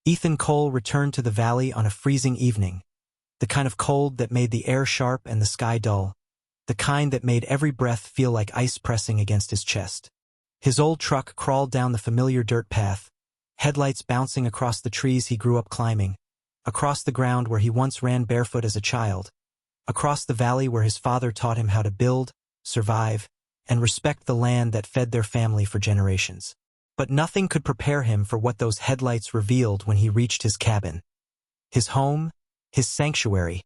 Ethan Cole returned to the valley on a freezing evening, the kind of cold that made the air sharp and the sky dull, the kind that made every breath feel like ice pressing against his chest. His old truck crawled down the familiar dirt path, headlights bouncing across the trees he grew up climbing, across the ground where he once ran barefoot as a child, across the valley where his father taught him how to build, survive, and respect the land that fed their family for generations. But nothing could prepare him for what those headlights revealed when he reached his cabin. His home, his sanctuary,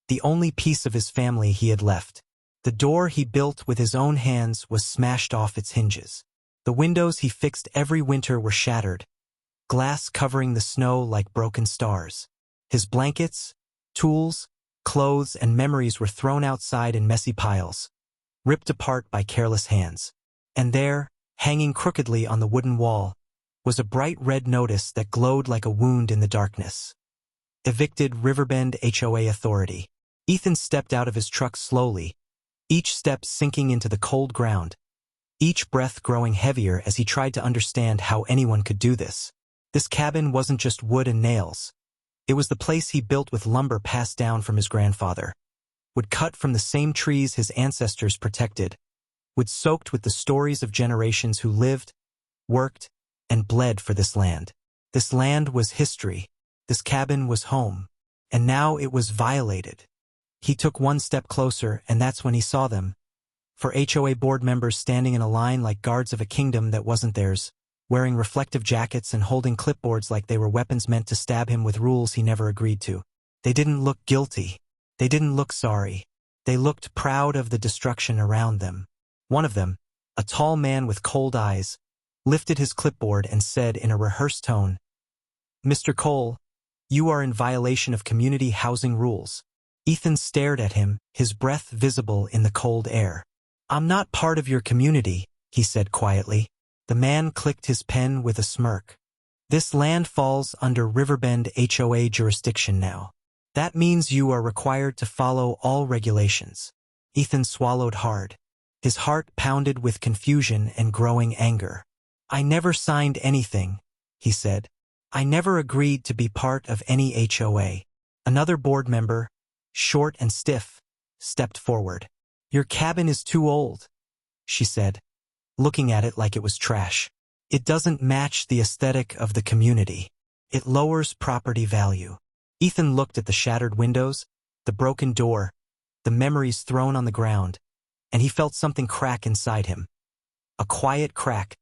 the only piece of his family he had left. The door he built with his own hands was smashed off its hinges. The windows he fixed every winter were shattered, glass covering the snow like broken stars. His blankets, tools, clothes, and memories were thrown outside in messy piles, ripped apart by careless hands. And there, hanging crookedly on the wooden wall, was a bright red notice that glowed like a wound in the darkness. Evicted, Riverbend HOA Authority. Ethan stepped out of his truck slowly, each step sinking into the cold ground, each breath growing heavier as he tried to understand how anyone could do this. This cabin wasn't just wood and nails. It was the place he built with lumber passed down from his grandfather, wood cut from the same trees his ancestors protected, wood soaked with the stories of generations who lived, worked, and bled for this land. This land was history. This cabin was home. And now it was violated. He took one step closer, and that's when he saw them. For HOA board members standing in a line like guards of a kingdom that wasn't theirs, wearing reflective jackets and holding clipboards like they were weapons meant to stab him with rules he never agreed to. They didn't look guilty. They didn't look sorry. They looked proud of the destruction around them. One of them, a tall man with cold eyes, lifted his clipboard and said in a rehearsed tone, "Mr. Cole, you are in violation of community housing rules." Ethan stared at him, his breath visible in the cold air. "I'm not part of your community," he said quietly. The man clicked his pen with a smirk. "This land falls under Riverbend HOA jurisdiction now. That means you are required to follow all regulations." Ethan swallowed hard. His heart pounded with confusion and growing anger. "I never signed anything," he said. "I never agreed to be part of any HOA." Another board member, short and stiff, stepped forward. "Your cabin is too old," she said, looking at it like it was trash. "It doesn't match the aesthetic of the community. It lowers property value." Ethan looked at the shattered windows, the broken door, the memories thrown on the ground, and he felt something crack inside him. A quiet crack,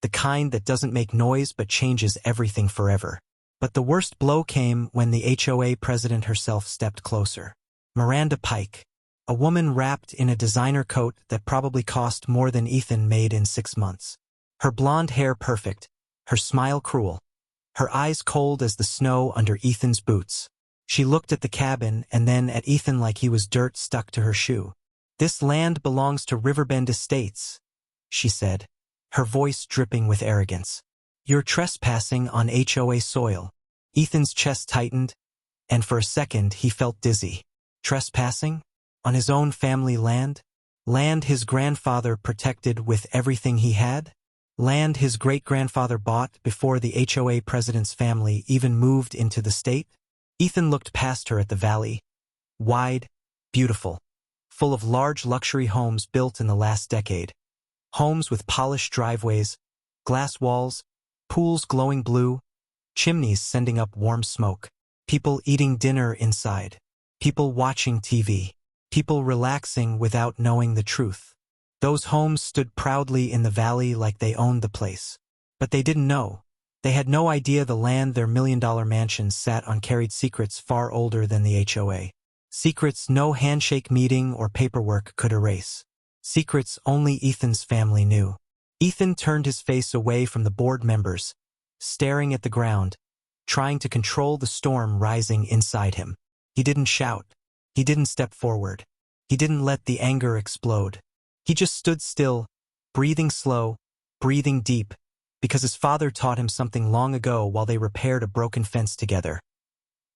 the kind that doesn't make noise but changes everything forever. But the worst blow came when the HOA president herself stepped closer. Miranda Pike, a woman wrapped in a designer coat that probably cost more than Ethan made in 6 months. Her blonde hair perfect, her smile cruel, her eyes cold as the snow under Ethan's boots. She looked at the cabin and then at Ethan like he was dirt stuck to her shoe. "This land belongs to Riverbend Estates," she said, her voice dripping with arrogance. "You're trespassing on HOA soil." Ethan's chest tightened, and for a second he felt dizzy. Trespassing? On his own family land? Land his grandfather protected with everything he had? Land his great-grandfather bought before the HOA president's family even moved into the state? Ethan looked past her at the valley. Wide, beautiful, full of large luxury homes built in the last decade. Homes with polished driveways, glass walls, pools glowing blue, chimneys sending up warm smoke, people eating dinner inside, people watching TV, people relaxing without knowing the truth. Those homes stood proudly in the valley like they owned the place. But they didn't know. They had no idea the land their million-dollar mansions sat on carried secrets far older than the HOA. Secrets no handshake meeting or paperwork could erase. Secrets only Ethan's family knew. Ethan turned his face away from the board members, staring at the ground, trying to control the storm rising inside him. He didn't shout. He didn't step forward. He didn't let the anger explode. He just stood still, breathing slow, breathing deep, because his father taught him something long ago while they repaired a broken fence together.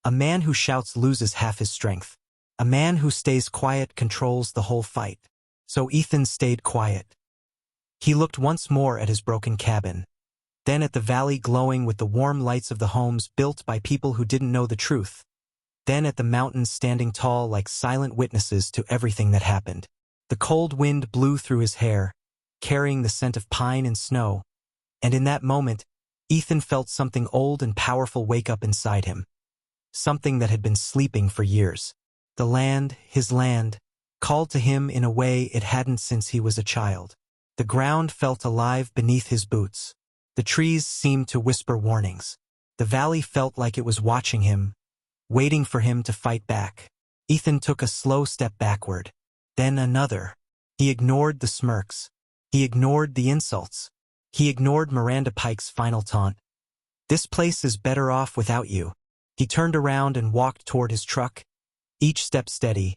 A man who shouts loses half his strength. A man who stays quiet controls the whole fight. So Ethan stayed quiet. He looked once more at his broken cabin. Then at the valley glowing with the warm lights of the homes built by people who didn't know the truth. Then at the mountains standing tall like silent witnesses to everything that happened. The cold wind blew through his hair, carrying the scent of pine and snow, and in that moment, Ethan felt something old and powerful wake up inside him. Something that had been sleeping for years. The land, his land, called to him in a way it hadn't since he was a child. The ground felt alive beneath his boots. The trees seemed to whisper warnings. The valley felt like it was watching him, waiting for him to fight back. Ethan took a slow step backward, then another. He ignored the smirks. He ignored the insults. He ignored Miranda Pike's final taunt. "This place is better off without you." He turned around and walked toward his truck, each step steady,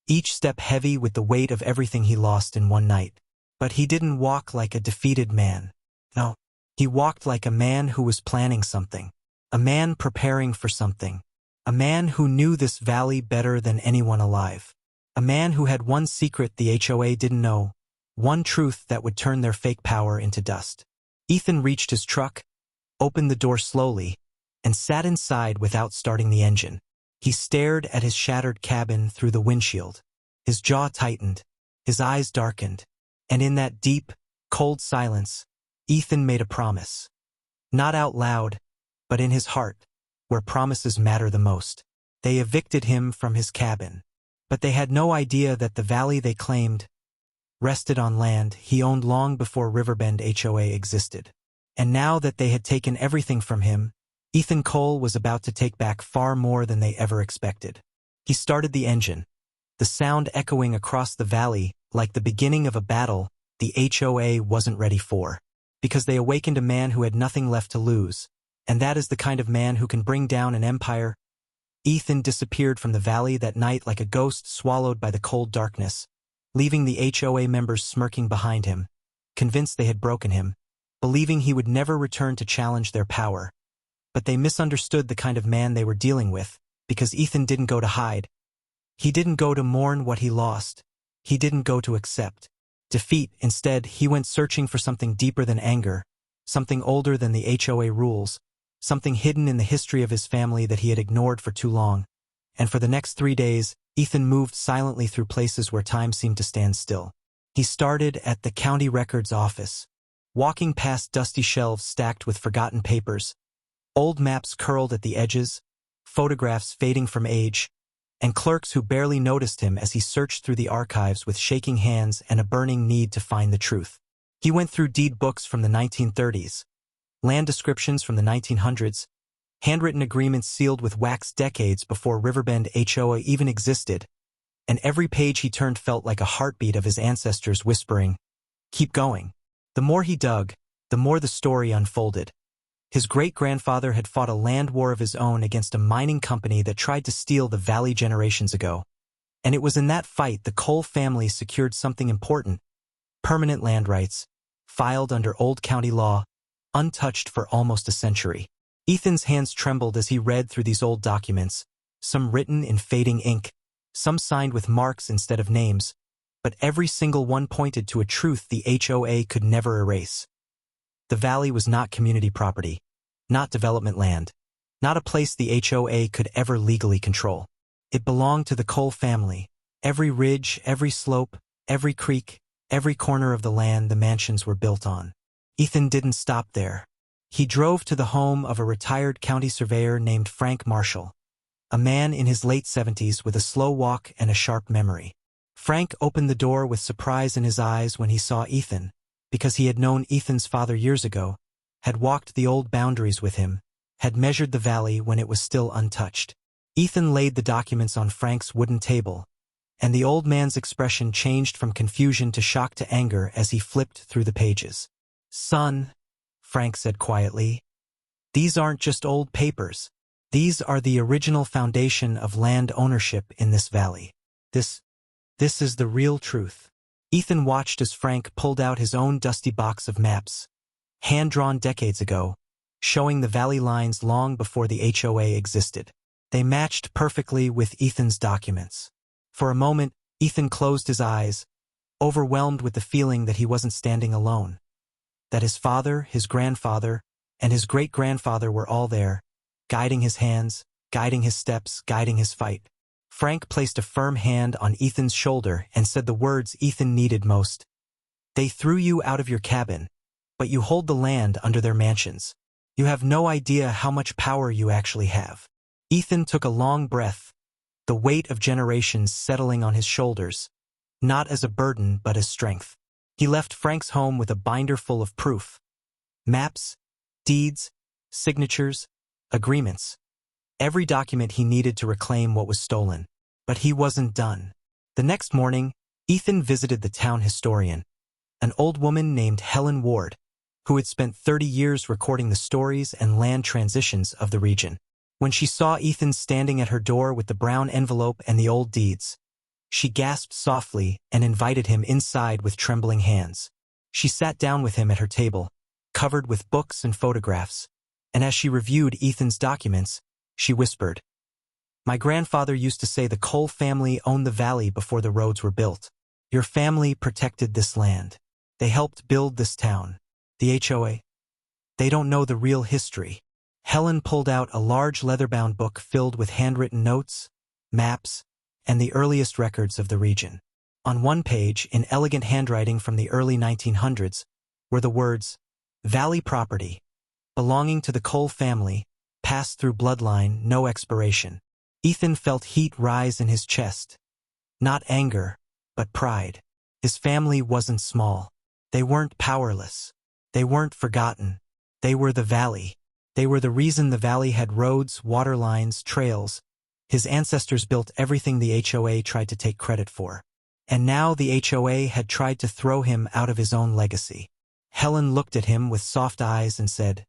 each step heavy with the weight of everything he lost in one night. But he didn't walk like a defeated man. No, he walked like a man who was planning something, a man preparing for something, a man who knew this valley better than anyone alive, a man who had one secret the HOA didn't know, one truth that would turn their fake power into dust. Ethan reached his truck, opened the door slowly, and sat inside without starting the engine. He stared at his shattered cabin through the windshield. His jaw tightened, his eyes darkened, and in that deep, cold silence, Ethan made a promise. Not out loud, but in his heart, where promises matter the most. They evicted him from his cabin, but they had no idea that the valley they claimed rested on land he owned long before Riverbend HOA existed. And now that they had taken everything from him, Ethan Cole was about to take back far more than they ever expected. He started the engine, the sound echoing across the valley like the beginning of a battle the HOA wasn't ready for, because they awakened a man who had nothing left to lose, and that is the kind of man who can bring down an empire. Ethan disappeared from the valley that night like a ghost swallowed by the cold darkness, leaving the HOA members smirking behind him, convinced they had broken him, believing he would never return to challenge their power. But they misunderstood the kind of man they were dealing with, because Ethan didn't go to hide. He didn't go to mourn what he lost. He didn't go to accept defeat. Instead, he went searching for something deeper than anger, something older than the HOA rules, something hidden in the history of his family that he had ignored for too long. And for the next 3 days, Ethan moved silently through places where time seemed to stand still. He started at the county records office, walking past dusty shelves stacked with forgotten papers, old maps curled at the edges, photographs fading from age, and clerks who barely noticed him as he searched through the archives with shaking hands and a burning need to find the truth. He went through deed books from the 1930s, land descriptions from the 1900s, handwritten agreements sealed with wax decades before Riverbend HOA even existed, and every page he turned felt like a heartbeat of his ancestors whispering, "Keep going." The more he dug, the more the story unfolded. His great-grandfather had fought a land war of his own against a mining company that tried to steal the valley generations ago. And it was in that fight the Cole family secured something important: permanent land rights, filed under old county law, untouched for almost a century. Ethan's hands trembled as he read through these old documents, some written in fading ink, some signed with marks instead of names, but every single one pointed to a truth the HOA could never erase. The valley was not community property, not development land, not a place the HOA could ever legally control. It belonged to the Cole family. Every ridge, every slope, every creek, every corner of the land the mansions were built on. Ethan didn't stop there. He drove to the home of a retired county surveyor named Frank Marshall, a man in his late 70s with a slow walk and a sharp memory. Frank opened the door with surprise in his eyes when he saw Ethan, because he had known Ethan's father years ago, had walked the old boundaries with him, had measured the valley when it was still untouched. Ethan laid the documents on Frank's wooden table, and the old man's expression changed from confusion to shock to anger as he flipped through the pages. "Son," Frank said quietly, "these aren't just old papers. These are the original foundation of land ownership in this valley. This is the real truth." Ethan watched as Frank pulled out his own dusty box of maps, hand-drawn decades ago, showing the valley lines long before the HOA existed. They matched perfectly with Ethan's documents. For a moment, Ethan closed his eyes, overwhelmed with the feeling that he wasn't standing alone, that his father, his grandfather, and his great-grandfather were all there, guiding his hands, guiding his steps, guiding his fight. Frank placed a firm hand on Ethan's shoulder and said the words Ethan needed most. "They threw you out of your cabin, but you hold the land under their mansions. You have no idea how much power you actually have." Ethan took a long breath, the weight of generations settling on his shoulders, not as a burden but as strength. He left Frank's home with a binder full of proof. Maps, deeds, signatures, agreements. Every document he needed to reclaim what was stolen. But he wasn't done. The next morning, Ethan visited the town historian, an old woman named Helen Ward, who had spent 30 years recording the stories and land transitions of the region. When she saw Ethan standing at her door with the brown envelope and the old deeds, she gasped softly and invited him inside with trembling hands. She sat down with him at her table, covered with books and photographs, and as she reviewed Ethan's documents, she whispered, "My grandfather used to say the Cole family owned the valley before the roads were built. Your family protected this land. They helped build this town. The HOA. They don't know the real history." Helen pulled out a large leather-bound book filled with handwritten notes, maps, and the earliest records of the region. On one page, in elegant handwriting from the early 1900s, were the words, "Valley property, belonging to the Cole family, passed through bloodline, no expiration." Ethan felt heat rise in his chest. Not anger, but pride. His family wasn't small. They weren't powerless. They weren't forgotten. They were the valley. They were the reason the valley had roads, water lines, trails. His ancestors built everything the HOA tried to take credit for. And now the HOA had tried to throw him out of his own legacy. Helen looked at him with soft eyes and said,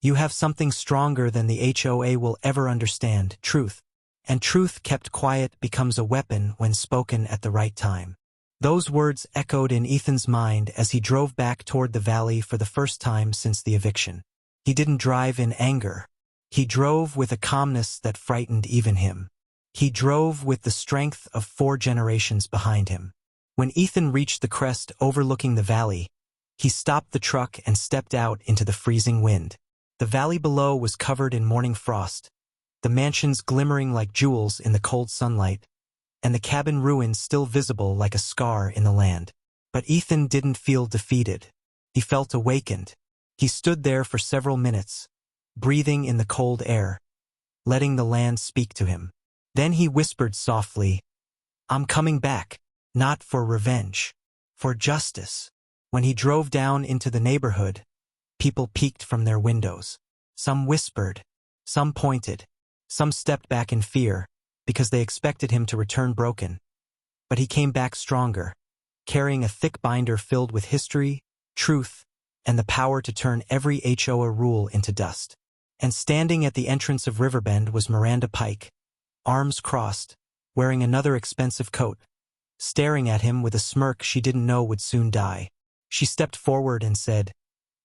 "You have something stronger than the HOA will ever understand, truth. And truth kept quiet becomes a weapon when spoken at the right time." Those words echoed in Ethan's mind as he drove back toward the valley for the first time since the eviction. He didn't drive in anger. He drove with a calmness that frightened even him. He drove with the strength of 4 generations behind him. When Ethan reached the crest overlooking the valley, he stopped the truck and stepped out into the freezing wind. The valley below was covered in morning frost, the mansions glimmering like jewels in the cold sunlight, and the cabin ruins still visible like a scar in the land. But Ethan didn't feel defeated. He felt awakened. He stood there for several minutes, breathing in the cold air, letting the land speak to him. Then he whispered softly, "I'm coming back, not for revenge, for justice." When he drove down into the neighborhood, people peeked from their windows. Some whispered, some pointed, some stepped back in fear, because they expected him to return broken. But he came back stronger, carrying a thick binder filled with history, truth, and the power to turn every HOA rule into dust. And standing at the entrance of Riverbend was Miranda Pike, arms crossed, wearing another expensive coat, staring at him with a smirk she didn't know would soon die. She stepped forward and said,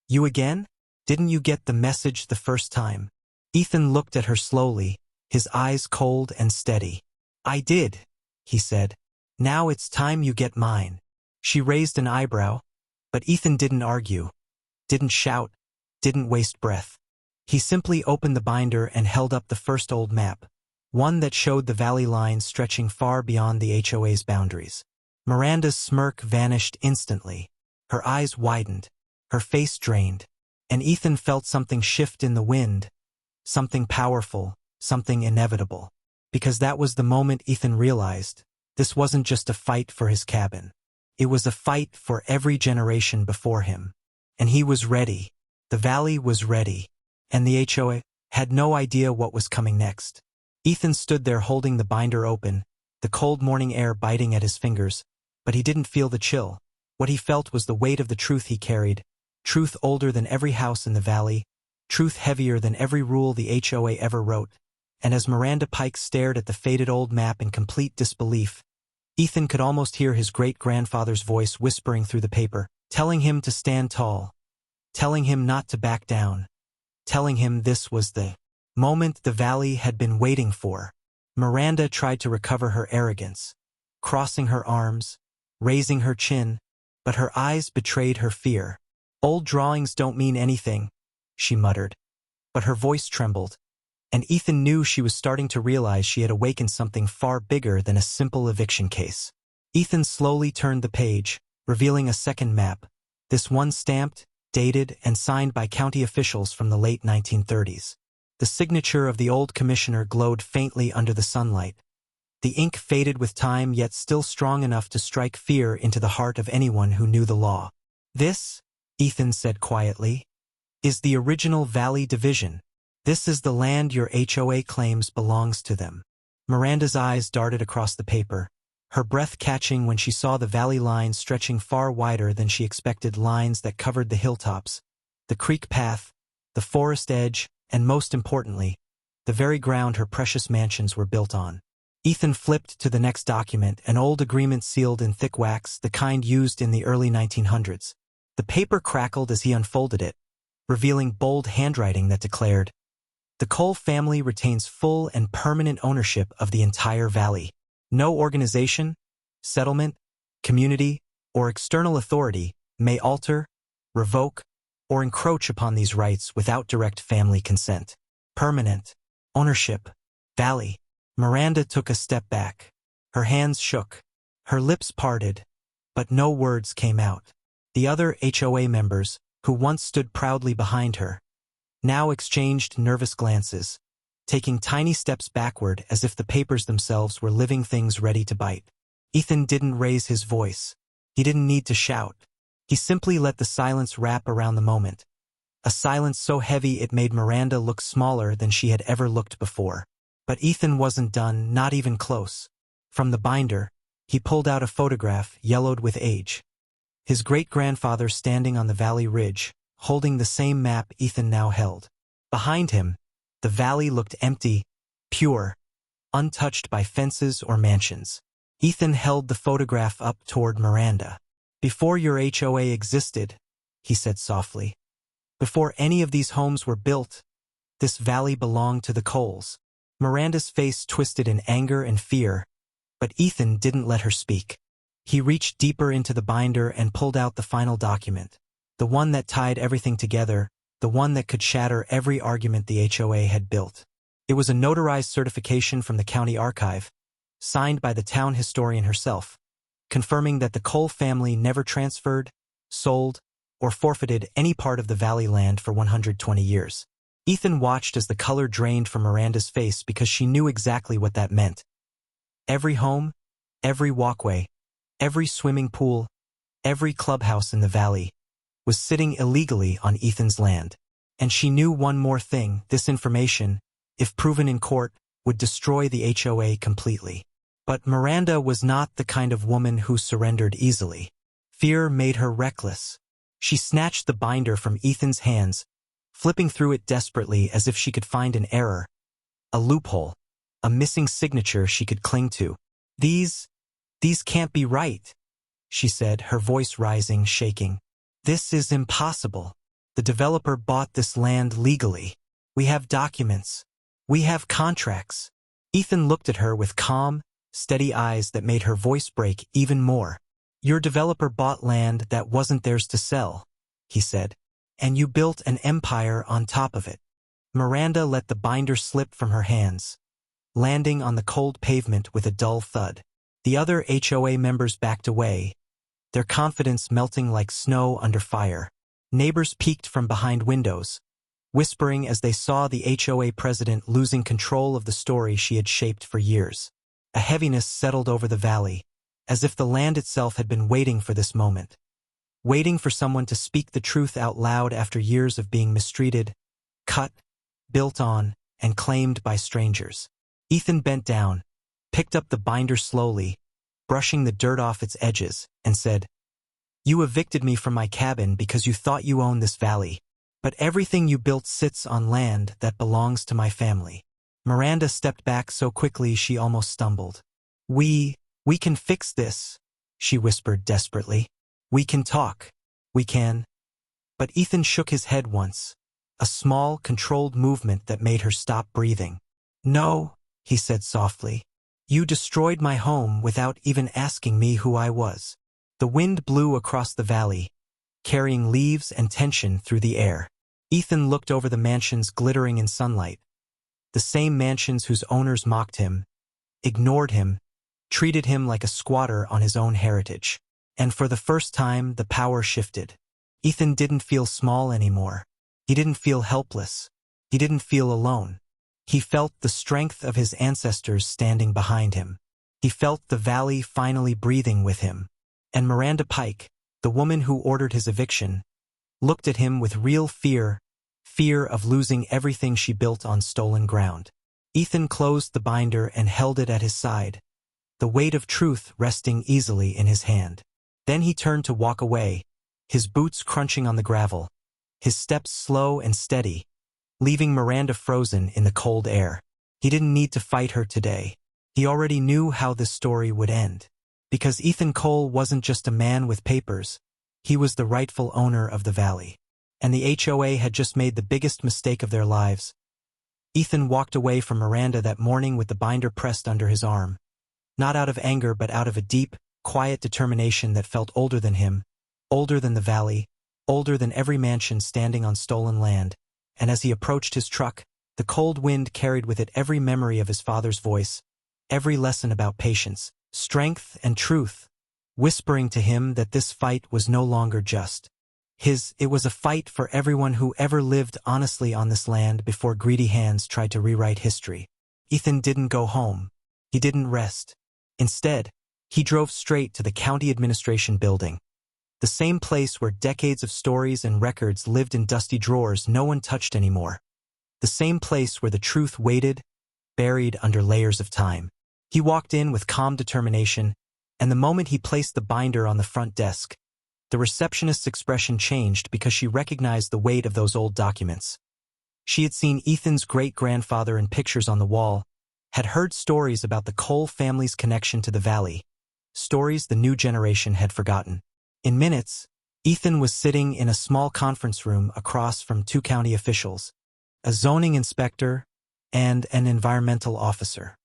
"You again? Didn't you get the message the first time?" Ethan looked at her slowly, his eyes cold and steady. "I did," he said. "Now it's time you get mine." She raised an eyebrow, but Ethan didn't argue, didn't shout, didn't waste breath. He simply opened the binder and held up the first old map, one that showed the valley lines stretching far beyond the HOA's boundaries. Miranda's smirk vanished instantly. Her eyes widened, her face drained, and Ethan felt something shift in the wind, something powerful, something inevitable. Because that was the moment Ethan realized this wasn't just a fight for his cabin. It was a fight for every generation before him. And he was ready. The valley was ready. And the HOA had no idea what was coming next. Ethan stood there holding the binder open, the cold morning air biting at his fingers, but he didn't feel the chill. What he felt was the weight of the truth he carried, truth older than every house in the valley, truth heavier than every rule the HOA ever wrote. And as Miranda Pike stared at the faded old map in complete disbelief, Ethan could almost hear his great-grandfather's voice whispering through the paper, telling him to stand tall, telling him not to back down, telling him this was the moment the valley had been waiting for. Miranda tried to recover her arrogance, crossing her arms, raising her chin, but her eyes betrayed her fear. "Old drawings don't mean anything," she muttered. But her voice trembled, and Ethan knew she was starting to realize she had awakened something far bigger than a simple eviction case. Ethan slowly turned the page, revealing a second map, this one stamped, dated, and signed by county officials from the late 1930s. The signature of the old commissioner glowed faintly under the sunlight. The ink faded with time, yet still strong enough to strike fear into the heart of anyone who knew the law. "This," Ethan said quietly, "is the original Valley Division. This is the land your HOA claims belongs to them." Miranda's eyes darted across the paper, her breath catching when she saw the valley line stretching far wider than she expected, lines that covered the hilltops, the creek path, the forest edge, and most importantly, the very ground her precious mansions were built on. Ethan flipped to the next document, an old agreement sealed in thick wax, the kind used in the early 1900s. The paper crackled as he unfolded it, revealing bold handwriting that declared, "The Cole family retains full and permanent ownership of the entire valley. No organization, settlement, community, or external authority may alter, revoke, or encroach upon these rights without direct family consent. Permanent ownership, valley." Miranda took a step back. Her hands shook, her lips parted, but no words came out. The other HOA members, who once stood proudly behind her, now exchanged nervous glances, taking tiny steps backward as if the papers themselves were living things ready to bite. Ethan didn't raise his voice. He didn't need to shout. He simply let the silence wrap around the moment, a silence so heavy it made Miranda look smaller than she had ever looked before. But Ethan wasn't done, not even close. From the binder, he pulled out a photograph yellowed with age. His great-grandfather standing on the valley ridge, holding the same map Ethan now held. Behind him, the valley looked empty, pure, untouched by fences or mansions. Ethan held the photograph up toward Miranda. "Before your HOA existed," he said softly, "before any of these homes were built, this valley belonged to the Coles." Miranda's face twisted in anger and fear, but Ethan didn't let her speak. He reached deeper into the binder and pulled out the final document, the one that tied everything together, the one that could shatter every argument the HOA had built. It was a notarized certification from the county archive, signed by the town historian herself, confirming that the Cole family never transferred, sold, or forfeited any part of the valley land for 120 years. Ethan watched as the color drained from Miranda's face because she knew exactly what that meant. Every home, every walkway, every swimming pool, every clubhouse in the valley was sitting illegally on Ethan's land. And she knew one more thing: this information, if proven in court, would destroy the HOA completely. But Miranda was not the kind of woman who surrendered easily. Fear made her reckless. She snatched the binder from Ethan's hands, flipping through it desperately as if she could find an error, a loophole, a missing signature she could cling to. These can't be right," she said, her voice rising, shaking. "This is impossible. The developer bought this land legally. We have documents. We have contracts." Ethan looked at her with calm, steady eyes that made her voice break even more. "Your developer bought land that wasn't theirs to sell," he said. "And you built an empire on top of it." Miranda let the binder slip from her hands, landing on the cold pavement with a dull thud. The other HOA members backed away, their confidence melting like snow under fire. Neighbors peeked from behind windows, whispering as they saw the HOA president losing control of the story she had shaped for years. A heaviness settled over the valley, as if the land itself had been waiting for this moment. Waiting for someone to speak the truth out loud after years of being mistreated, cut, built on, and claimed by strangers. Ethan bent down, picked up the binder slowly, brushing the dirt off its edges, and said, "You evicted me from my cabin because you thought you owned this valley, but everything you built sits on land that belongs to my family." Miranda stepped back so quickly she almost stumbled. We can fix this," she whispered desperately. "We can talk. We can." But Ethan shook his head once, a small, controlled movement that made her stop breathing. "No," he said softly. "You destroyed my home without even asking me who I was." The wind blew across the valley, carrying leaves and tension through the air. Ethan looked over the mansions glittering in sunlight. The same mansions whose owners mocked him, ignored him, treated him like a squatter on his own heritage. And for the first time, the power shifted. Ethan didn't feel small anymore. He didn't feel helpless. He didn't feel alone. He felt the strength of his ancestors standing behind him. He felt the valley finally breathing with him. And Miranda Pike, the woman who ordered his eviction, looked at him with real fear of losing everything she built on stolen ground. Ethan closed the binder and held it at his side, the weight of truth resting easily in his hand. Then he turned to walk away, his boots crunching on the gravel, his steps slow and steady, leaving Miranda frozen in the cold air. He didn't need to fight her today. He already knew how this story would end. Because Ethan Cole wasn't just a man with papers, he was the rightful owner of the valley. And the HOA had just made the biggest mistake of their lives. Ethan walked away from Miranda that morning with the binder pressed under his arm. Not out of anger but out of a deep, quiet determination that felt older than him, older than the valley, older than every mansion standing on stolen land. And as he approached his truck, the cold wind carried with it every memory of his father's voice, every lesson about patience, strength, and truth, whispering to him that this fight was no longer just his. It was a fight for everyone who ever lived honestly on this land before greedy hands tried to rewrite history. Ethan didn't go home. He didn't rest. Instead, he drove straight to the county administration building, the same place where decades of stories and records lived in dusty drawers no one touched anymore. The same place where the truth waited, buried under layers of time. He walked in with calm determination, and the moment he placed the binder on the front desk, the receptionist's expression changed because she recognized the weight of those old documents. She had seen Ethan's great-grandfather in pictures on the wall, had heard stories about the Cole family's connection to the valley, stories the new generation had forgotten. In minutes, Ethan was sitting in a small conference room across from two county officials, a zoning inspector and an environmental officer.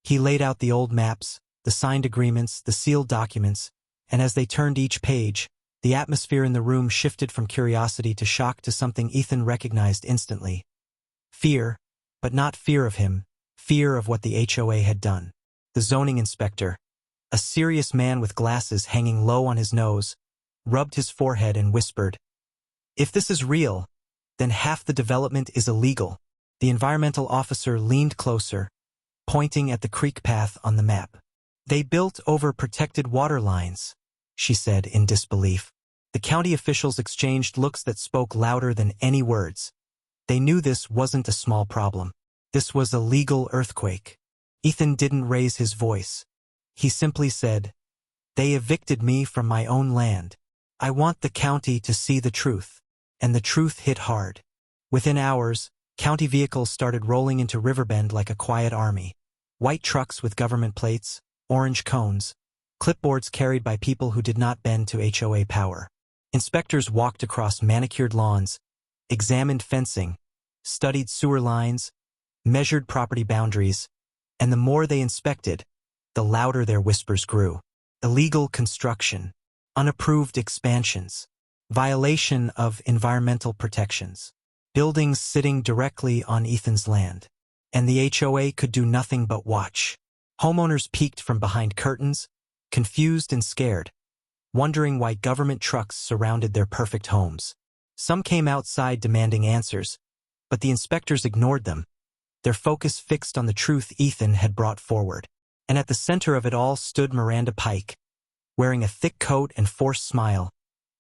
He laid out the old maps, the signed agreements, the sealed documents, and as they turned each page, the atmosphere in the room shifted from curiosity to shock to something Ethan recognized instantly. Fear, but not fear of him, fear of what the HOA had done. The zoning inspector, a serious man with glasses hanging low on his nose, rubbed his forehead and whispered, "If this is real, then half the development is illegal." The environmental officer leaned closer, pointing at the creek path on the map. "They built over protected water lines," she said in disbelief. The county officials exchanged looks that spoke louder than any words. They knew this wasn't a small problem. This was a legal earthquake. Ethan didn't raise his voice. He simply said, "They evicted me from my own land. I want the county to see the truth." And the truth hit hard. Within hours, county vehicles started rolling into Riverbend like a quiet army. White trucks with government plates, orange cones, clipboards carried by people who did not bend to HOA power. Inspectors walked across manicured lawns, examined fencing, studied sewer lines, measured property boundaries, and the more they inspected, the louder their whispers grew. Illegal construction, unapproved expansions, violation of environmental protections, buildings sitting directly on Ethan's land. And the HOA could do nothing but watch. Homeowners peeked from behind curtains, confused and scared, wondering why government trucks surrounded their perfect homes. Some came outside demanding answers, but the inspectors ignored them, their focus fixed on the truth Ethan had brought forward. And at the center of it all stood Miranda Pike, wearing a thick coat and forced smile,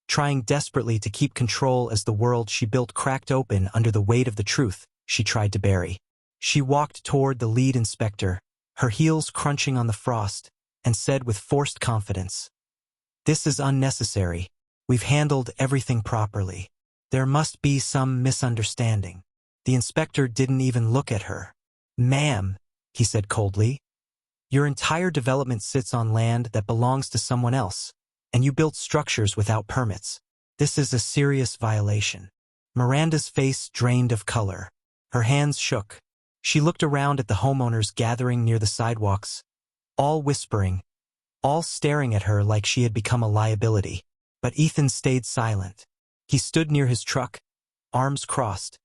trying desperately to keep control as the world she built cracked open under the weight of the truth she tried to bury. She walked toward the lead inspector, her heels crunching on the frost, and said with forced confidence, "This is unnecessary. We've handled everything properly. There must be some misunderstanding." The inspector didn't even look at her. "Ma'am," he said coldly, "your entire development sits on land that belongs to someone else, and you built structures without permits. This is a serious violation." Miranda's face drained of color. Her hands shook. She looked around at the homeowners gathering near the sidewalks, all whispering, all staring at her like she had become a liability. But Ethan stayed silent. He stood near his truck, arms crossed,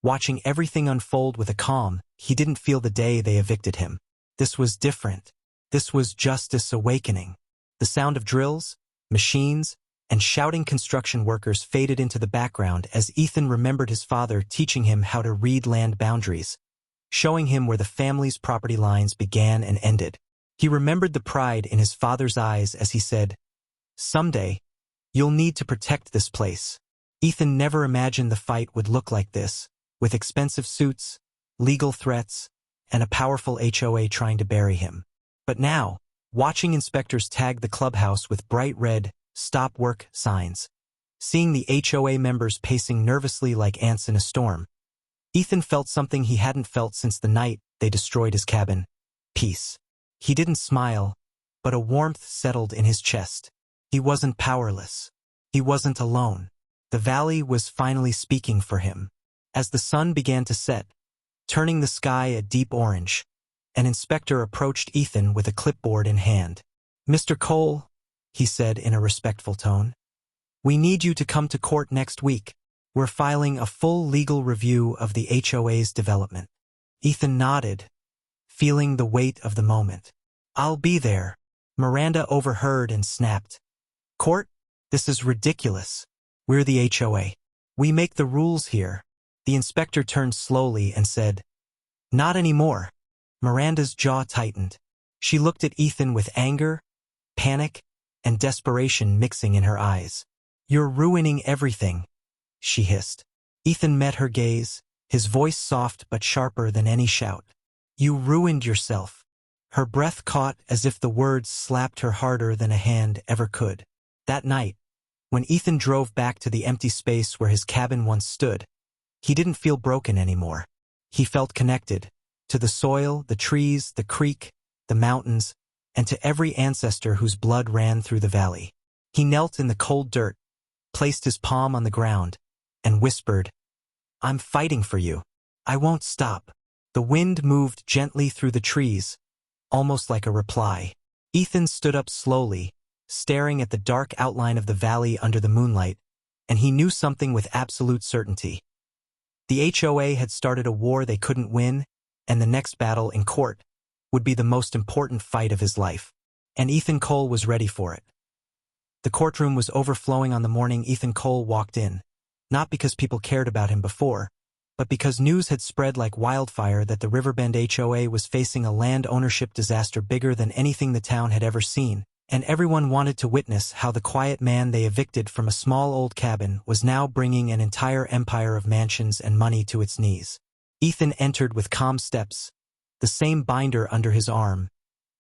watching everything unfold with a calm he didn't feel the day they evicted him. This was different. This was justice awakening. The sound of drills, machines, and shouting construction workers faded into the background as Ethan remembered his father teaching him how to read land boundaries, showing him where the family's property lines began and ended. He remembered the pride in his father's eyes as he said, "Someday, you'll need to protect this place." Ethan never imagined the fight would look like this, with expensive suits, legal threats, and a powerful HOA trying to bury him. But now, watching inspectors tag the clubhouse with bright red, "Stop work" signs, seeing the HOA members pacing nervously like ants in a storm, Ethan felt something he hadn't felt since the night they destroyed his cabin: peace. He didn't smile, but a warmth settled in his chest. He wasn't powerless. He wasn't alone. The valley was finally speaking for him. As the sun began to set, turning the sky a deep orange, an inspector approached Ethan with a clipboard in hand. "Mr. Cole," he said in a respectful tone, "we need you to come to court next week. We're filing a full legal review of the HOA's development." Ethan nodded, feeling the weight of the moment. "I'll be there." Miranda overheard and snapped, "Court? This is ridiculous. We're the HOA. We make the rules here." The inspector turned slowly and said, "Not anymore." Miranda's jaw tightened. She looked at Ethan with anger, panic, and desperation mixing in her eyes. "You're ruining everything," she hissed. Ethan met her gaze, his voice soft but sharper than any shout. "You ruined yourself." Her breath caught as if the words slapped her harder than a hand ever could. That night, when Ethan drove back to the empty space where his cabin once stood, he didn't feel broken anymore. He felt connected to the soil, the trees, the creek, the mountains, and to every ancestor whose blood ran through the valley. He knelt in the cold dirt, placed his palm on the ground, and whispered, "I'm fighting for you. I won't stop." The wind moved gently through the trees, almost like a reply. Ethan stood up slowly, staring at the dark outline of the valley under the moonlight, and he knew something with absolute certainty. The HOA had started a war they couldn't win, and the next battle in court would be the most important fight of his life. And Ethan Cole was ready for it. The courtroom was overflowing on the morning Ethan Cole walked in, not because people cared about him before, but because news had spread like wildfire that the Riverbend HOA was facing a land ownership disaster bigger than anything the town had ever seen, and everyone wanted to witness how the quiet man they evicted from a small old cabin was now bringing an entire empire of mansions and money to its knees. Ethan entered with calm steps, the same binder under his arm,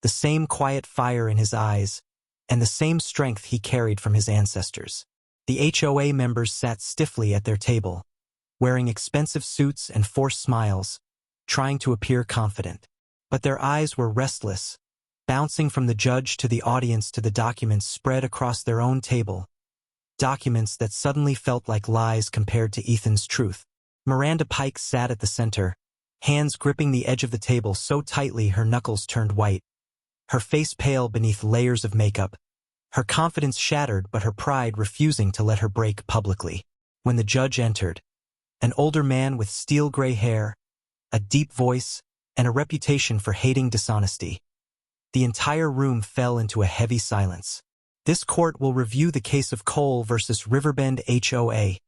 the same quiet fire in his eyes, and the same strength he carried from his ancestors. The HOA members sat stiffly at their table, wearing expensive suits and forced smiles, trying to appear confident. But their eyes were restless, bouncing from the judge to the audience to the documents spread across their own table, documents that suddenly felt like lies compared to Ethan's truth. Miranda Pike sat at the center, hands gripping the edge of the table so tightly her knuckles turned white, her face pale beneath layers of makeup, her confidence shattered but her pride refusing to let her break publicly. When the judge entered, an older man with steel-gray hair, a deep voice, and a reputation for hating dishonesty, the entire room fell into a heavy silence. "This court will review the case of Cole versus Riverbend HOA,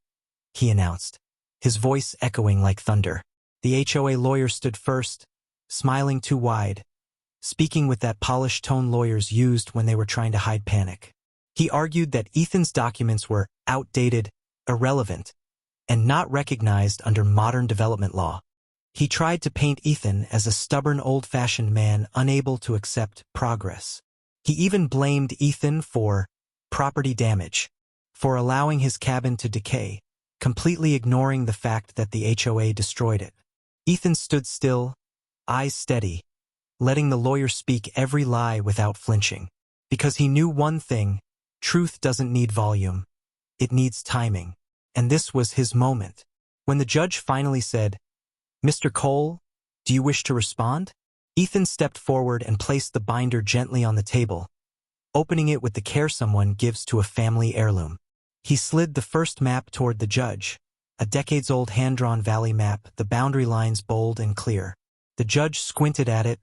he announced, his voice echoing like thunder. The HOA lawyer stood first, smiling too wide, speaking with that polished tone lawyers used when they were trying to hide panic. He argued that Ethan's documents were outdated, irrelevant, and not recognized under modern development law. He tried to paint Ethan as a stubborn old-fashioned man unable to accept progress. He even blamed Ethan for property damage, for allowing his cabin to decay, completely ignoring the fact that the HOA destroyed it. Ethan stood still, eyes steady, letting the lawyer speak every lie without flinching. Because he knew one thing: truth doesn't need volume. It needs timing. And this was his moment. When the judge finally said, "Mr. Cole, do you wish to respond?" Ethan stepped forward and placed the binder gently on the table, opening it with the care someone gives to a family heirloom. He slid the first map toward the judge, a decades-old hand-drawn valley map, the boundary lines bold and clear. The judge squinted at it,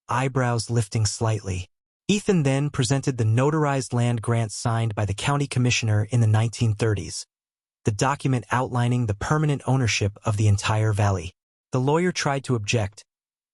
eyebrows lifting slightly. Ethan then presented the notarized land grant signed by the county commissioner in the 1930s, the document outlining the permanent ownership of the entire valley. The lawyer tried to object,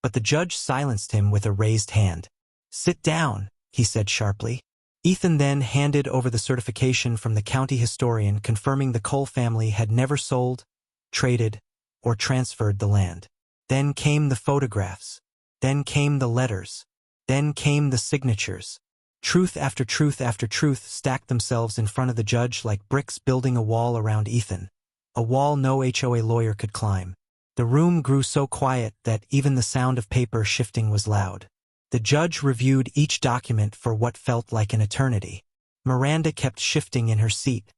but the judge silenced him with a raised hand. "Sit down," he said sharply. Ethan then handed over the certification from the county historian confirming the Cole family had never sold, traded, or transferred the land. Then came the photographs. Then came the letters. Then came the signatures. Truth after truth after truth stacked themselves in front of the judge like bricks building a wall around Ethan, a wall no HOA lawyer could climb. The room grew so quiet that even the sound of paper shifting was loud. The judge reviewed each document for what felt like an eternity. Miranda kept shifting in her seat,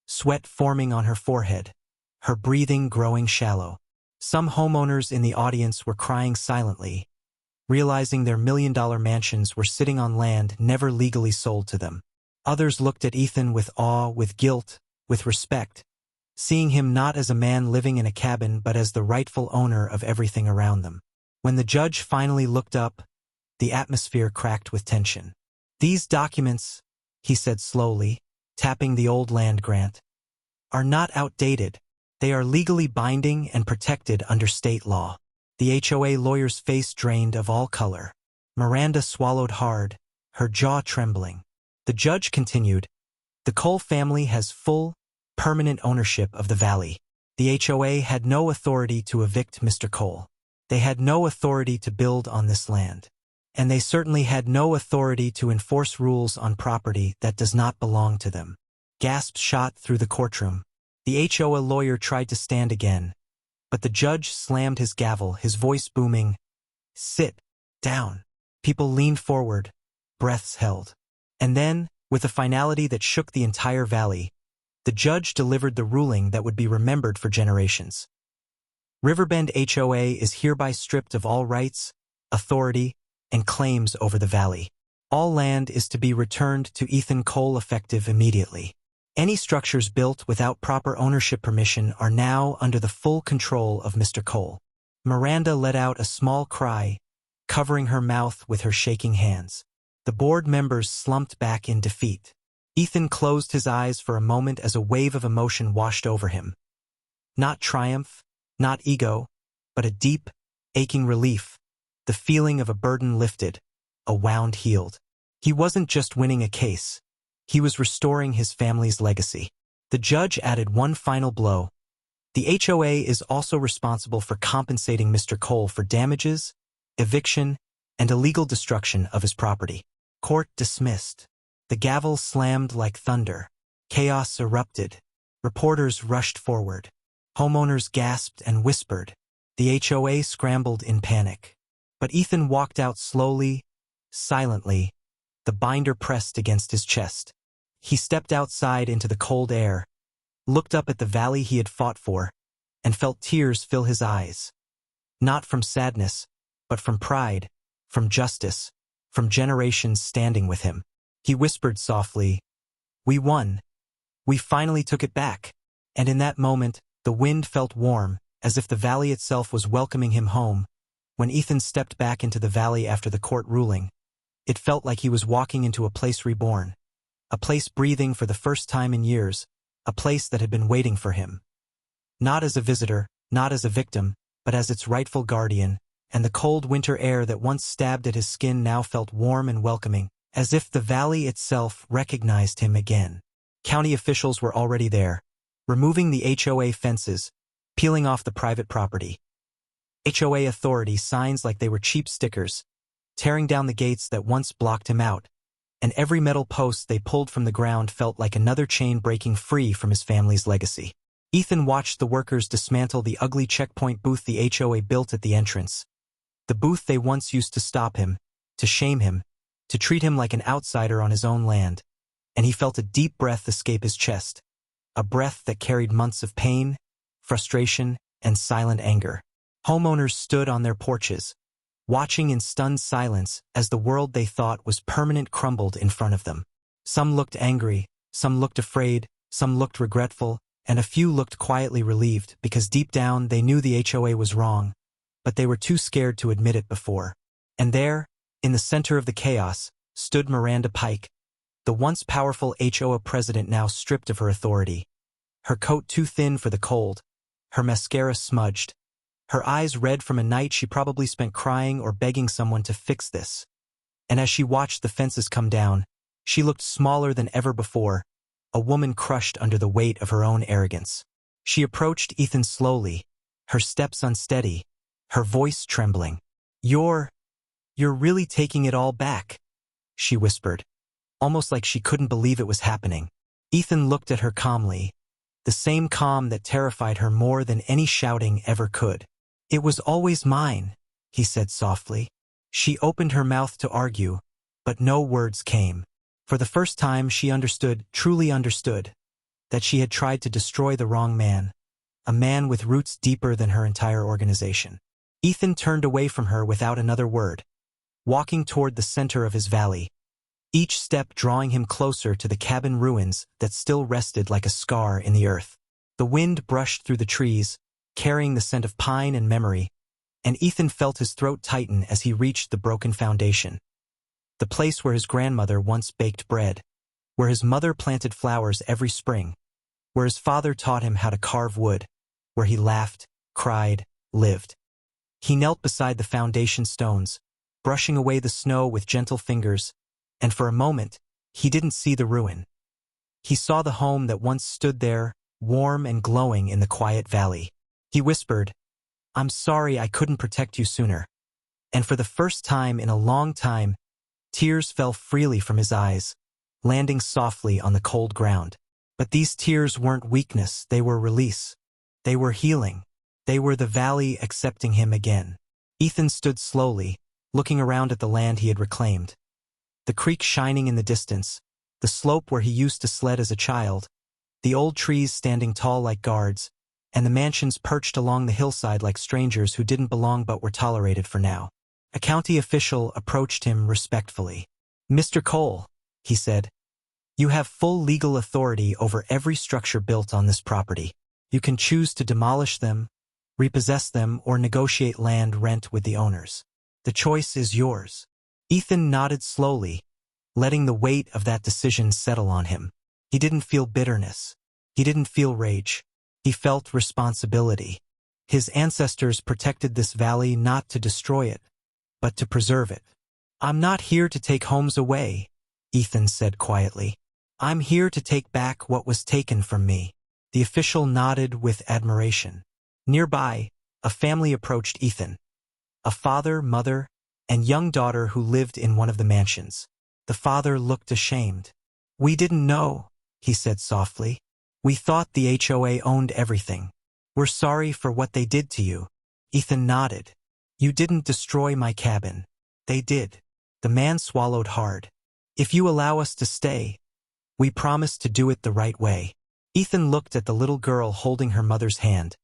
sweat forming on her forehead, her breathing growing shallow. Some homeowners in the audience were crying silently, realizing their million-dollar mansions were sitting on land never legally sold to them. Others looked at Ethan with awe, with guilt, with respect, seeing him not as a man living in a cabin but as the rightful owner of everything around them. When the judge finally looked up, the atmosphere cracked with tension. "These documents," he said slowly, tapping the old land grant, "are not outdated. They are legally binding and protected under state law." The HOA lawyer's face drained of all color. Miranda swallowed hard, her jaw trembling. The judge continued, "The Cole family has full, permanent ownership of the valley. The HOA had no authority to evict Mr. Cole. They had no authority to build on this land. And they certainly had no authority to enforce rules on property that does not belong to them." Gasps shot through the courtroom. The HOA lawyer tried to stand again, but the judge slammed his gavel, his voice booming, "Sit down." People leaned forward, breaths held. And then, with a finality that shook the entire valley, the judge delivered the ruling that would be remembered for generations. Riverbend HOA is hereby stripped of all rights, authority, and claims over the valley. All land is to be returned to Ethan Cole effective immediately. Any structures built without proper ownership permission are now under the full control of Mr. Cole. Miranda let out a small cry, covering her mouth with her shaking hands. The board members slumped back in defeat. Ethan closed his eyes for a moment as a wave of emotion washed over him. Not triumph, not ego, but a deep, aching relief. The feeling of a burden lifted, a wound healed. He wasn't just winning a case. He was restoring his family's legacy. The judge added one final blow. The HOA is also responsible for compensating Mr. Cole for damages, eviction, and illegal destruction of his property. Court dismissed. The gavel slammed like thunder. Chaos erupted. Reporters rushed forward. Homeowners gasped and whispered. The HOA scrambled in panic. But Ethan walked out slowly, silently, the binder pressed against his chest. He stepped outside into the cold air, looked up at the valley he had fought for, and felt tears fill his eyes. Not from sadness, but from pride, from justice, from generations standing with him. He whispered softly, "We won. We finally took it back." And in that moment, the wind felt warm, as if the valley itself was welcoming him home. When Ethan stepped back into the valley after the court ruling, it felt like he was walking into a place reborn, a place breathing for the first time in years, a place that had been waiting for him. Not as a visitor, not as a victim, but as its rightful guardian, and the cold winter air that once stabbed at his skin now felt warm and welcoming, as if the valley itself recognized him again. County officials were already there, removing the HOA fences, peeling off the private property. HOA authority signs like they were cheap stickers, tearing down the gates that once blocked him out, and every metal post they pulled from the ground felt like another chain breaking free from his family's legacy. Ethan watched the workers dismantle the ugly checkpoint booth the HOA built at the entrance. The booth they once used to stop him, to shame him, to treat him like an outsider on his own land, and he felt a deep breath escape his chest, a breath that carried months of pain, frustration, and silent anger. Homeowners stood on their porches, watching in stunned silence as the world they thought was permanent crumbled in front of them. Some looked angry, some looked afraid, some looked regretful, and a few looked quietly relieved because deep down they knew the HOA was wrong, but they were too scared to admit it before. And there, in the center of the chaos, stood Miranda Pike, the once powerful HOA president now stripped of her authority. Her coat too thin for the cold, her mascara smudged, her eyes red from a night she probably spent crying or begging someone to fix this. And as she watched the fences come down, she looked smaller than ever before, a woman crushed under the weight of her own arrogance. She approached Ethan slowly, her steps unsteady, her voice trembling. You're really taking it all back," she whispered, almost like she couldn't believe it was happening. Ethan looked at her calmly, the same calm that terrified her more than any shouting ever could. "It was always mine," he said softly. She opened her mouth to argue, but no words came. For the first time she understood, truly understood, that she had tried to destroy the wrong man, a man with roots deeper than her entire organization. Ethan turned away from her without another word, walking toward the center of his valley, each step drawing him closer to the cabin ruins that still rested like a scar in the earth. The wind brushed through the trees, carrying the scent of pine and memory, and Ethan felt his throat tighten as he reached the broken foundation. The place where his grandmother once baked bread, where his mother planted flowers every spring, where his father taught him how to carve wood, where he laughed, cried, lived. He knelt beside the foundation stones, brushing away the snow with gentle fingers, and for a moment, he didn't see the ruin. He saw the home that once stood there, warm and glowing in the quiet valley. He whispered, "I'm sorry I couldn't protect you sooner." And for the first time in a long time, tears fell freely from his eyes, landing softly on the cold ground. But these tears weren't weakness, they were release. They were healing. They were the valley accepting him again. Ethan stood slowly, looking around at the land he had reclaimed. The creek shining in the distance, the slope where he used to sled as a child, the old trees standing tall like guards, and the mansions perched along the hillside like strangers who didn't belong but were tolerated for now. A county official approached him respectfully. "Mr. Cole," he said, "you have full legal authority over every structure built on this property. You can choose to demolish them, repossess them, or negotiate land rent with the owners. The choice is yours." Ethan nodded slowly, letting the weight of that decision settle on him. He didn't feel bitterness. He didn't feel rage. He felt responsibility. His ancestors protected this valley not to destroy it, but to preserve it. "I'm not here to take homes away," Ethan said quietly. "I'm here to take back what was taken from me." The official nodded with admiration. Nearby, a family approached Ethan. A father, mother, and young daughter who lived in one of the mansions. The father looked ashamed. "We didn't know," he said softly. "We thought the HOA owned everything. We're sorry for what they did to you." Ethan nodded. "You didn't destroy my cabin. They did." The man swallowed hard. "If you allow us to stay, we promise to do it the right way." Ethan looked at the little girl holding her mother's hand,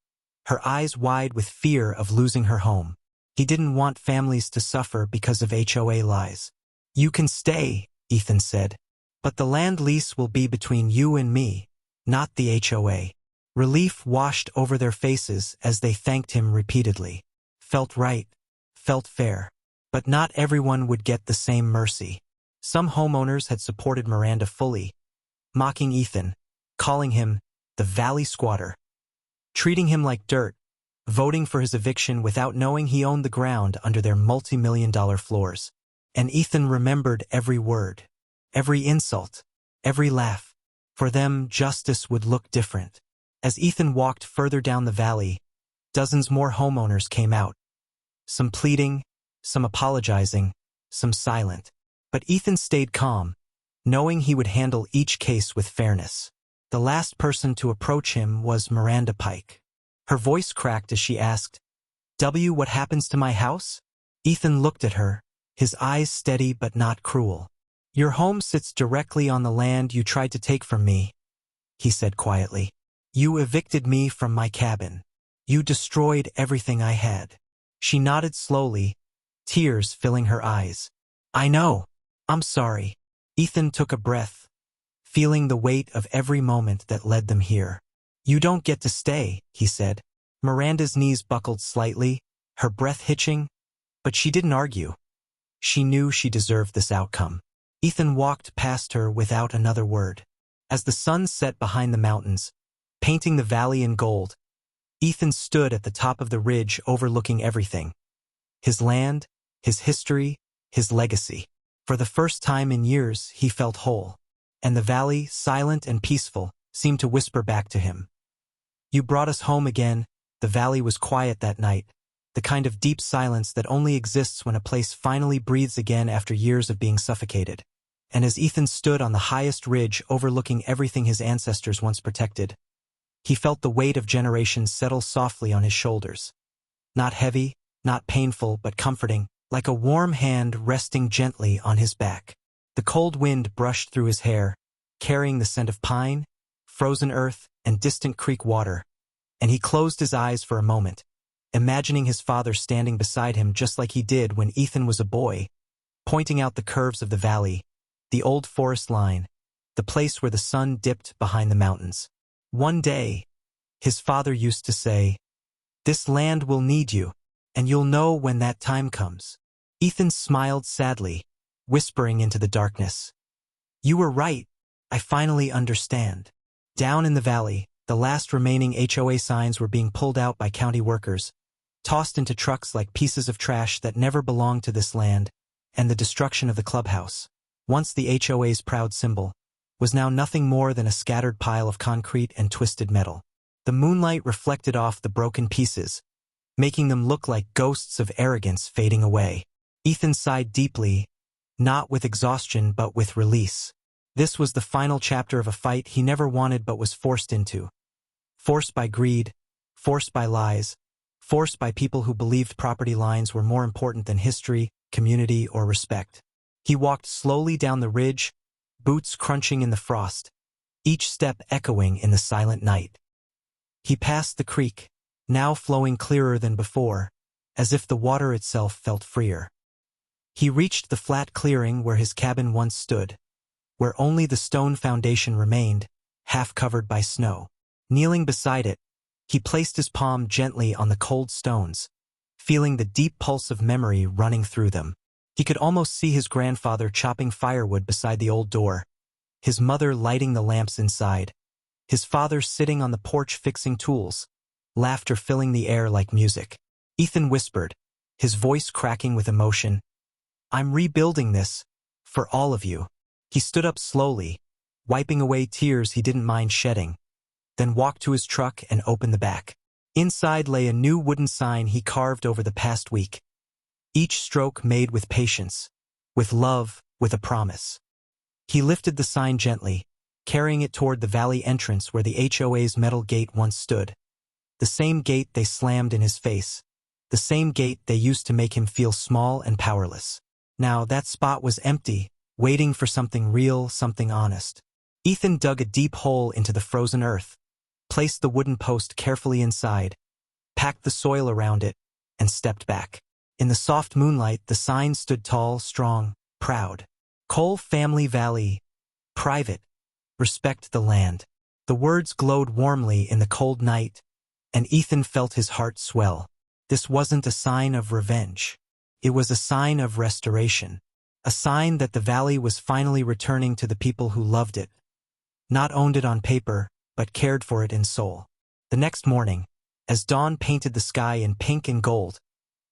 her eyes wide with fear of losing her home. He didn't want families to suffer because of HOA lies. "You can stay," Ethan said, "but the land lease will be between you and me, not the HOA." Relief washed over their faces as they thanked him repeatedly. Felt right, felt fair. But not everyone would get the same mercy. Some homeowners had supported Miranda fully, mocking Ethan, calling him the Valley Squatter, treating him like dirt, voting for his eviction without knowing he owned the ground under their multi-million-dollar floors. And Ethan remembered every word, every insult, every laugh. For them, justice would look different. As Ethan walked further down the valley, dozens more homeowners came out. Some pleading, some apologizing, some silent. But Ethan stayed calm, knowing he would handle each case with fairness. The last person to approach him was Miranda Pike. Her voice cracked as she asked, What happens to my house?" Ethan looked at her, his eyes steady but not cruel. "Your home sits directly on the land you tried to take from me," he said quietly. "You evicted me from my cabin. You destroyed everything I had." She nodded slowly, tears filling her eyes. "I know. I'm sorry." Ethan took a breath, feeling the weight of every moment that led them here. "You don't get to stay," he said. Miranda's knees buckled slightly, her breath hitching, but she didn't argue. She knew she deserved this outcome. Ethan walked past her without another word. As the sun set behind the mountains, painting the valley in gold, Ethan stood at the top of the ridge overlooking everything. His land, his history, his legacy. For the first time in years, he felt whole. And the valley, silent and peaceful, seemed to whisper back to him. "You brought us home again." The valley was quiet that night, the kind of deep silence that only exists when a place finally breathes again after years of being suffocated. And as Ethan stood on the highest ridge overlooking everything his ancestors once protected, he felt the weight of generations settle softly on his shoulders. Not heavy, not painful, but comforting, like a warm hand resting gently on his back. The cold wind brushed through his hair, carrying the scent of pine, frozen earth, and distant creek water, and he closed his eyes for a moment, imagining his father standing beside him just like he did when Ethan was a boy, pointing out the curves of the valley, the old forest line, the place where the sun dipped behind the mountains. One day, his father used to say, "This land will need you, and you'll know when that time comes." Ethan smiled sadly, whispering into the darkness, "You were right. I finally understand." Down in the valley, the last remaining HOA signs were being pulled out by county workers, tossed into trucks like pieces of trash that never belonged to this land, and the destruction of the clubhouse, once the HOA's proud symbol, was now nothing more than a scattered pile of concrete and twisted metal. The moonlight reflected off the broken pieces, making them look like ghosts of arrogance fading away. Ethan sighed deeply, not with exhaustion but with release. This was the final chapter of a fight he never wanted but was forced into. Forced by greed, forced by lies, forced by people who believed property lines were more important than history, community, or respect. He walked slowly down the ridge, boots crunching in the frost, each step echoing in the silent night. He passed the creek, now flowing clearer than before, as if the water itself felt freer. He reached the flat clearing where his cabin once stood, where only the stone foundation remained, half covered by snow. Kneeling beside it, he placed his palm gently on the cold stones, feeling the deep pulse of memory running through them. He could almost see his grandfather chopping firewood beside the old door, his mother lighting the lamps inside, his father sitting on the porch fixing tools, laughter filling the air like music. Ethan whispered, his voice cracking with emotion, "I'm rebuilding this, for all of you." He stood up slowly, wiping away tears he didn't mind shedding, then walked to his truck and opened the back. Inside lay a new wooden sign he carved over the past week, each stroke made with patience, with love, with a promise. He lifted the sign gently, carrying it toward the valley entrance where the HOA's metal gate once stood. The same gate they slammed in his face, the same gate they used to make him feel small and powerless. Now that spot was empty, waiting for something real, something honest. Ethan dug a deep hole into the frozen earth, placed the wooden post carefully inside, packed the soil around it, and stepped back. In the soft moonlight, the sign stood tall, strong, proud. Cole Family Valley. Private. Respect the land. The words glowed warmly in the cold night, and Ethan felt his heart swell. This wasn't a sign of revenge. It was a sign of restoration. A sign that the valley was finally returning to the people who loved it. Not owned it on paper, but cared for it in soul. The next morning, as dawn painted the sky in pink and gold,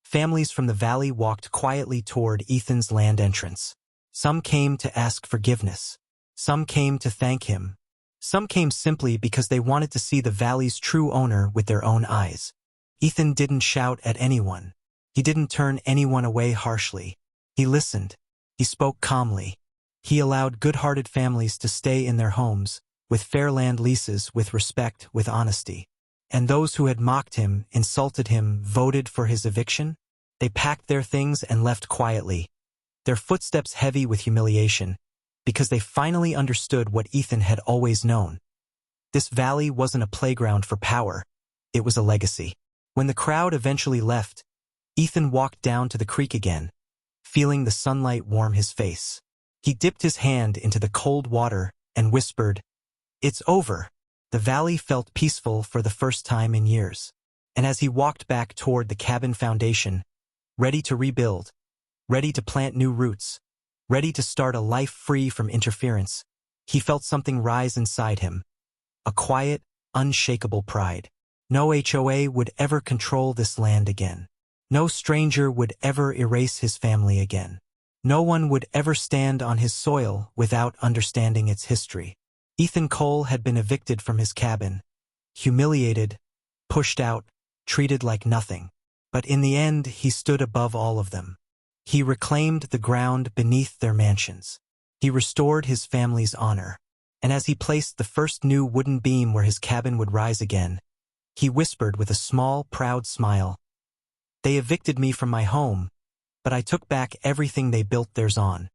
families from the valley walked quietly toward Ethan's land entrance. Some came to ask forgiveness. Some came to thank him. Some came simply because they wanted to see the valley's true owner with their own eyes. Ethan didn't shout at anyone. He didn't turn anyone away harshly. He listened. He spoke calmly. He allowed good-hearted families to stay in their homes, with fair land leases, with respect, with honesty. And those who had mocked him, insulted him, voted for his eviction, they packed their things and left quietly, their footsteps heavy with humiliation, because they finally understood what Ethan had always known. This valley wasn't a playground for power, it was a legacy. When the crowd eventually left, Ethan walked down to the creek again, feeling the sunlight warm his face. He dipped his hand into the cold water and whispered, "It's over." The valley felt peaceful for the first time in years. And as he walked back toward the cabin foundation, ready to rebuild, ready to plant new roots, ready to start a life free from interference, he felt something rise inside him, a quiet, unshakable pride. No HOA would ever control this land again. No stranger would ever erase his family again. No one would ever stand on his soil without understanding its history. Ethan Cole had been evicted from his cabin, humiliated, pushed out, treated like nothing. But in the end, he stood above all of them. He reclaimed the ground beneath their mansions. He restored his family's honor. And as he placed the first new wooden beam where his cabin would rise again, he whispered with a small, proud smile, "They evicted me from my home, but I took back everything they built theirs on.